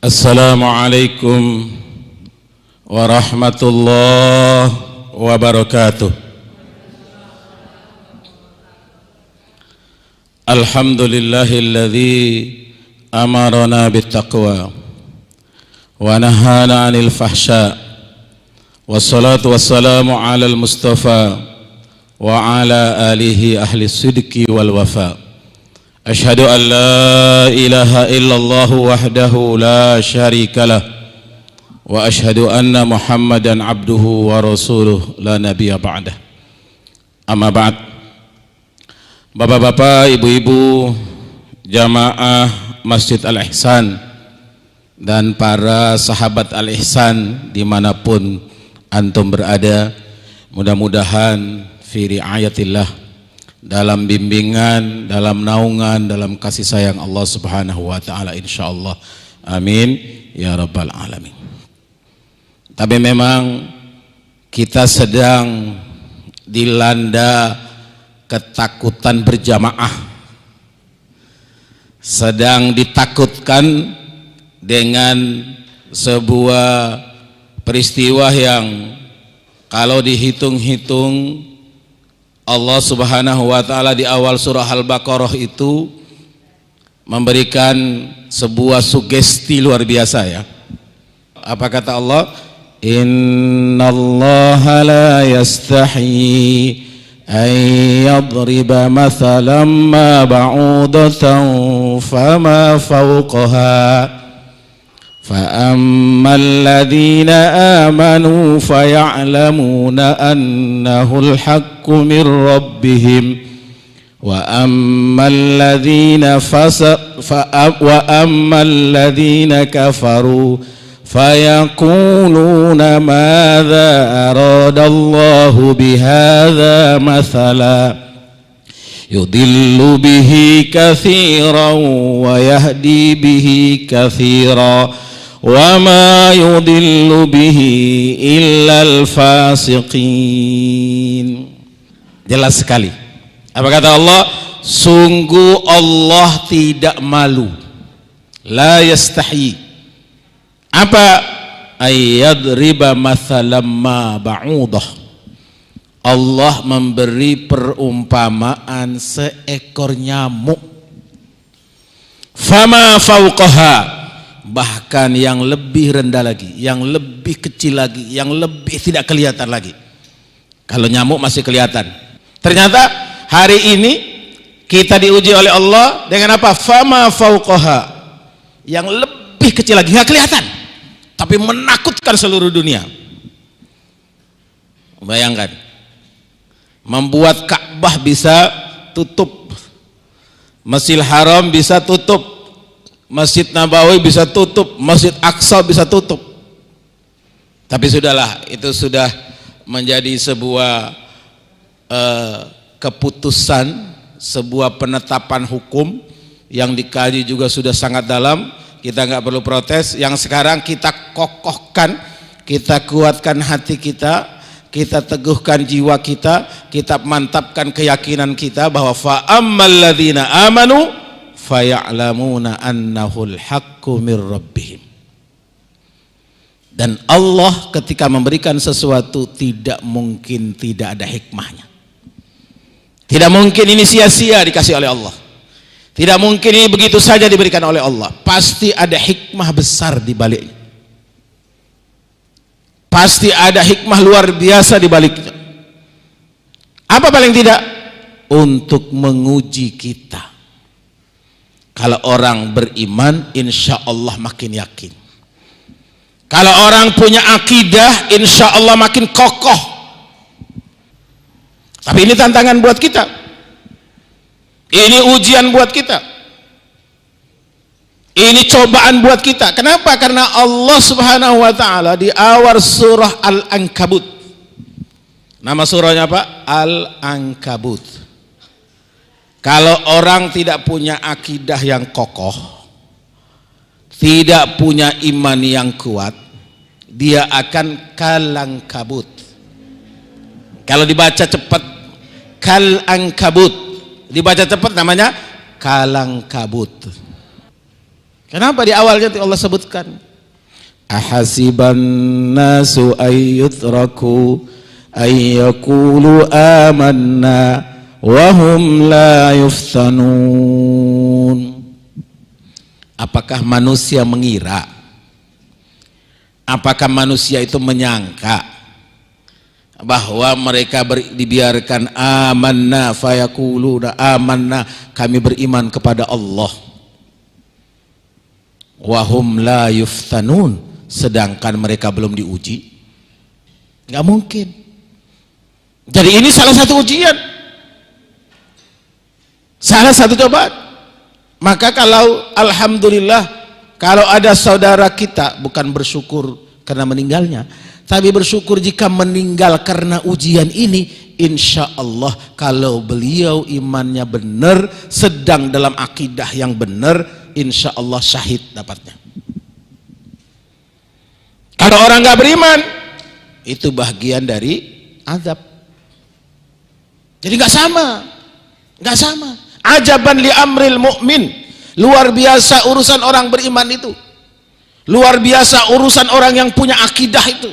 Assalamualaikum warahmatullahi wabarakatuh. Alhamdulillahilladzi amarana bittaqwa wa nahana 'anil fahsya. Wassalatu wassalamu 'alal mustafa wa 'ala alihi ahli sidqi wal wafa. Asyhadu an la ilaha illallah wahdahu la syarikalah wa asyhadu anna Muhammadan abduhu wa rasuluh la nabiyya ba'dah. Amma ba'd. Bapak-bapak, ibu-ibu, jamaah Masjid Al-Ihsan dan para sahabat Al-Ihsan dimanapun antum berada, mudah-mudahan fi riayatillah, dalam bimbingan, dalam naungan, dalam kasih sayang Allah Subhanahu wa taala insyaallah. Amin ya rabbal alamin. Tapi memang kita sedang dilanda ketakutan berjamaah. Sedang ditakutkan dengan sebuah peristiwa yang kalau dihitung-hitung Allah Subhanahu wa taala di awal surah Al-Baqarah itu memberikan sebuah sugesti luar biasa ya. Apa kata Allah? Innallaha la yastahi an yadriba mathalan ma ba'udatan fama fawqaha فَأَمَّا الَّذِينَ آمَنُوا فَيَعْلَمُونَ أَنَّهُ الْحَقُّ مِنْ رَبِّهِمْ وَأَمَّا الَّذِينَ كَفَرُوا فَيَقُولُونَ مَاذَا أَرَادَ اللَّهُ بِهَذَا مَثَلًا يُضِلُّ بِهِ كَثِيرًا وَيَهْدِي بِهِ كَثِيرًا وَمَا يُضِلُّ بِهِ إِلَّا الْفَاسِقِينَ. Jelas sekali. Apa kata Allah? Sungguh Allah tidak malu. La yastahi. Apa? Ayyadriba mathalam ma ba'udah. Allah memberi perumpamaan seekor nyamuk. Fama fauqaha, bahkan yang lebih rendah lagi, yang lebih kecil lagi, yang lebih tidak kelihatan lagi. Kalau nyamuk masih kelihatan. Ternyata hari ini kita diuji oleh Allah dengan apa? Fama fauqaha, yang lebih kecil lagi, nggak kelihatan, tapi menakutkan seluruh dunia. Bayangkan, membuat Ka'bah bisa tutup, Masjidil Haram bisa tutup, Masjid Nabawi bisa tutup, Masjid Aqsa bisa tutup. Tapi sudahlah, itu sudah menjadi sebuah keputusan, sebuah penetapan hukum yang dikaji juga sudah sangat dalam. Kita nggak perlu protes. Yang sekarang kita kokohkan, kita kuatkan hati kita, kita teguhkan jiwa kita, kita mantapkan keyakinan kita bahwa fa'ammal ladzina amanu faya'lamuna annahul haqqu mir rabbihim. Dan Allah ketika memberikan sesuatu tidak mungkin tidak ada hikmahnya. Tidak mungkin ini sia-sia dikasih oleh Allah. Tidak mungkin ini begitu saja diberikan oleh Allah. Pasti ada hikmah besar di baliknya. Pasti ada hikmah luar biasa di baliknya. Apa paling tidak? Untuk menguji kita. Kalau orang beriman, insya Allah makin yakin. Kalau orang punya akidah, insya Allah makin kokoh. Tapi ini tantangan buat kita. Ini ujian buat kita. Ini cobaan buat kita. Kenapa? Karena Allah Subhanahu wa taala di awal surah Al-Ankabut. Nama surahnya apa? Al-Ankabut. Kalau orang tidak punya akidah yang kokoh, tidak punya iman yang kuat, dia akan kalangkabut. Kalau dibaca cepat, kalangkabut. Dibaca cepat namanya kalangkabut. Kenapa di awalnya Allah sebutkan? Ahasiban nasu ayyutraku ayyakulu amanna wahum la yuftanun. Apakah manusia mengira? Apakah manusia itu menyangka bahwa mereka dibiarkan amanna fayaquluna amanna, kami beriman kepada Allah, wahum la yuftanun, sedangkan mereka belum diuji? Nggak mungkin. Jadi ini salah satu ujian, salah satu cobaan. Maka kalau alhamdulillah, kalau ada saudara kita bukan bersyukur karena meninggalnya, tapi bersyukur jika meninggal karena ujian ini, insya Allah kalau beliau imannya benar, sedang dalam akidah yang benar, insya Allah syahid dapatnya. Kalau orang nggak beriman, itu bagian dari azab. Jadi nggak sama, nggak sama. Ajaban li amril mu'min, luar biasa urusan orang beriman itu, luar biasa urusan orang yang punya akidah itu.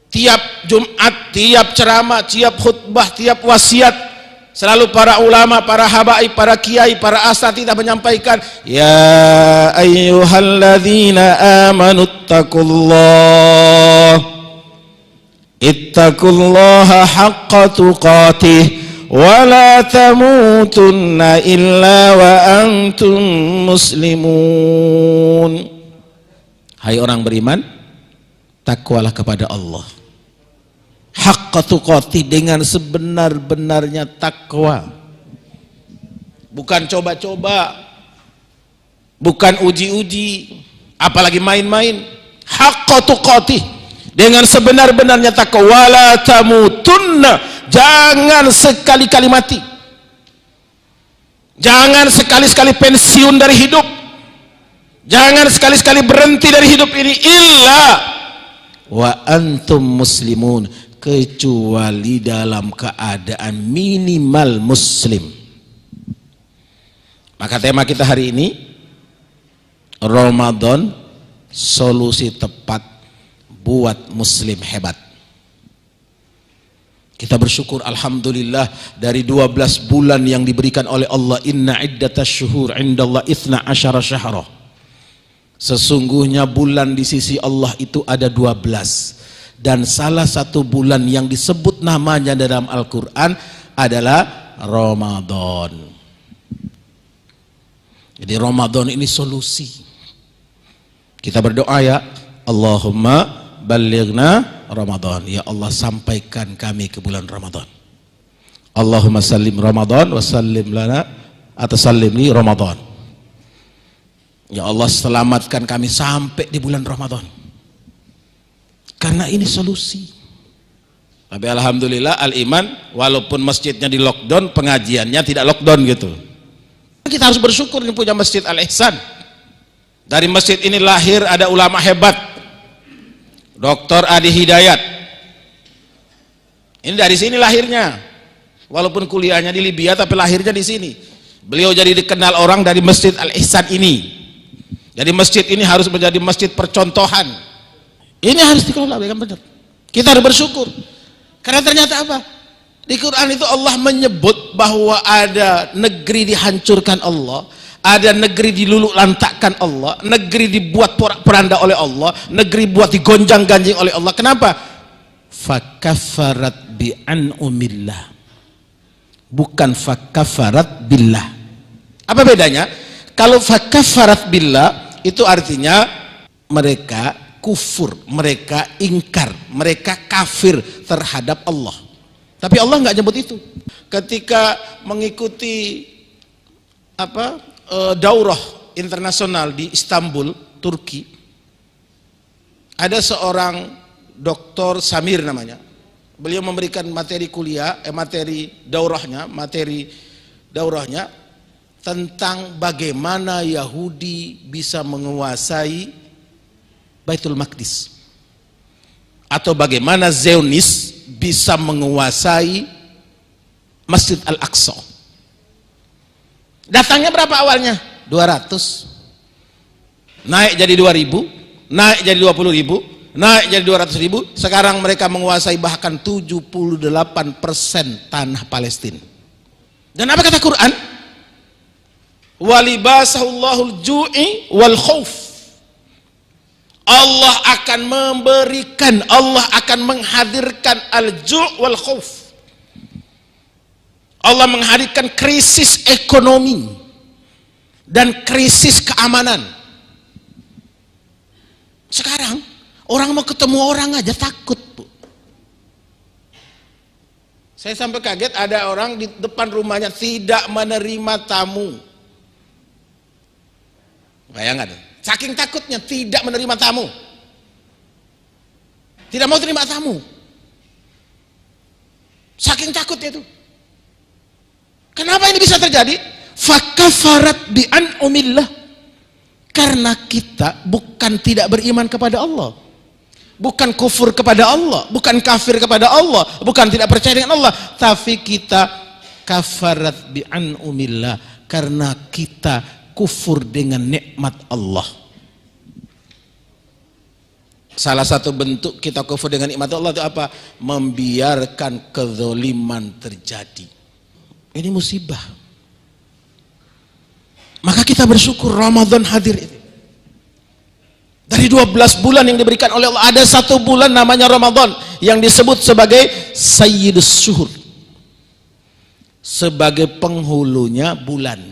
Tiap Jumat, tiap ceramah, tiap khutbah, tiap wasiat, selalu para ulama, para habaib, para kiai, para asatidzah menyampaikan, ya ayyuhalladzina amanu ittaqullaha haqqa tuqatih wala tamutunna illa wa antum muslimun. Hai orang beriman, takwalah kepada Allah haqqa tuqatih, dengan sebenar-benarnya takwa, bukan coba-coba, bukan uji-uji, apalagi main-main. Haqqa tuqatih, dengan sebenar-benarnya takwa. Wala tamutunna, jangan sekali-kali mati, jangan sekali-sekali pensiun dari hidup, jangan sekali-sekali berhenti dari hidup ini, illa wa antum muslimun, kecuali dalam keadaan minimal muslim. Maka tema kita hari ini, Ramadan solusi tepat buat muslim hebat. Kita bersyukur alhamdulillah dari 12 bulan yang diberikan oleh Allah. Inna iddatasy syuhur indallah 12 syahra. Sesungguhnya bulan di sisi Allah itu ada 12. Dan salah satu bulan yang disebut namanya dalam Al-Quran adalah Ramadan. Jadi Ramadan ini solusi. Kita berdoa, ya Allahumma balighna Ramadan, ya Allah sampaikan kami ke bulan Ramadan. Allahumma sallim Ramadan wa sallim lana atau sallim li Ramadan. Ya Allah selamatkan kami sampai di bulan Ramadan, karena ini solusi. Tapi alhamdulillah Al-Iman, walaupun masjidnya di lockdown, pengajiannya tidak lockdown gitu. Kita harus bersyukur ini punya Masjid Al-Ihsan. Dari masjid ini lahir ada ulama hebat, Dr. Adi Hidayat. Ini dari sini lahirnya, walaupun kuliahnya di Libya tapi lahirnya di sini. Beliau jadi dikenal orang dari Masjid Al-Ihsan ini. Jadi masjid ini harus menjadi masjid percontohan. Ini harus dikelola dengan benar. Kita harus bersyukur. Karena ternyata apa? Di Quran itu Allah menyebut bahwa ada negeri dihancurkan Allah, ada negeri diluluh-lantakkan Allah, negeri dibuat porak-poranda oleh Allah, negeri buat digonjang-ganjing oleh Allah. Kenapa? Fakaffarat bi an'umillah, bukan fakaffarat billah. Apa bedanya? Kalau fakaffarat billah itu artinya mereka kufur, mereka ingkar, mereka kafir terhadap Allah. Tapi Allah nggak nyebut itu. Ketika mengikuti daurah internasional di Istanbul, Turki, ada seorang Dr. Samir namanya. Beliau memberikan materi kuliah, materi daurahnya tentang bagaimana Yahudi bisa menguasai Baitul Maqdis, atau bagaimana Zionis bisa menguasai Masjid Al-Aqsa. Datangnya berapa awalnya? 200. naik jadi 2.000, naik jadi 20.000, naik jadi 200.000. Sekarang mereka menguasai bahkan 78% tanah Palestina. Dan apa kata Quran? Walibasahullahu al-ju'i wal khauf. Allah akan memberikan, Allah akan menghadirkan al-ju' wal khauf. Allah menghadirkan krisis ekonomi dan krisis keamanan. Sekarang orang mau ketemu orang aja takut, Bu. Saya sampai kaget ada orang di depan rumahnya tidak menerima tamu. Bayangkan, saking takutnya tidak menerima tamu. Tidak mau terima tamu. Saking takutnya itu. Kenapa ini bisa terjadi? Fakafarat bi an'umillah. Karena kita bukan tidak beriman kepada Allah, bukan kufur kepada Allah, bukan kafir kepada Allah, bukan tidak percaya dengan Allah, tapi kita kafarat bi an'umillah karena kita kufur dengan nikmat Allah. Salah satu bentuk kita kufur dengan nikmat Allah itu apa? Membiarkan kezaliman terjadi. Ini musibah. Maka kita bersyukur Ramadan hadir itu. Dari 12 bulan yang diberikan oleh Allah, ada satu bulan namanya Ramadan yang disebut sebagai Sayyidus Syuhur, sebagai penghulunya bulan.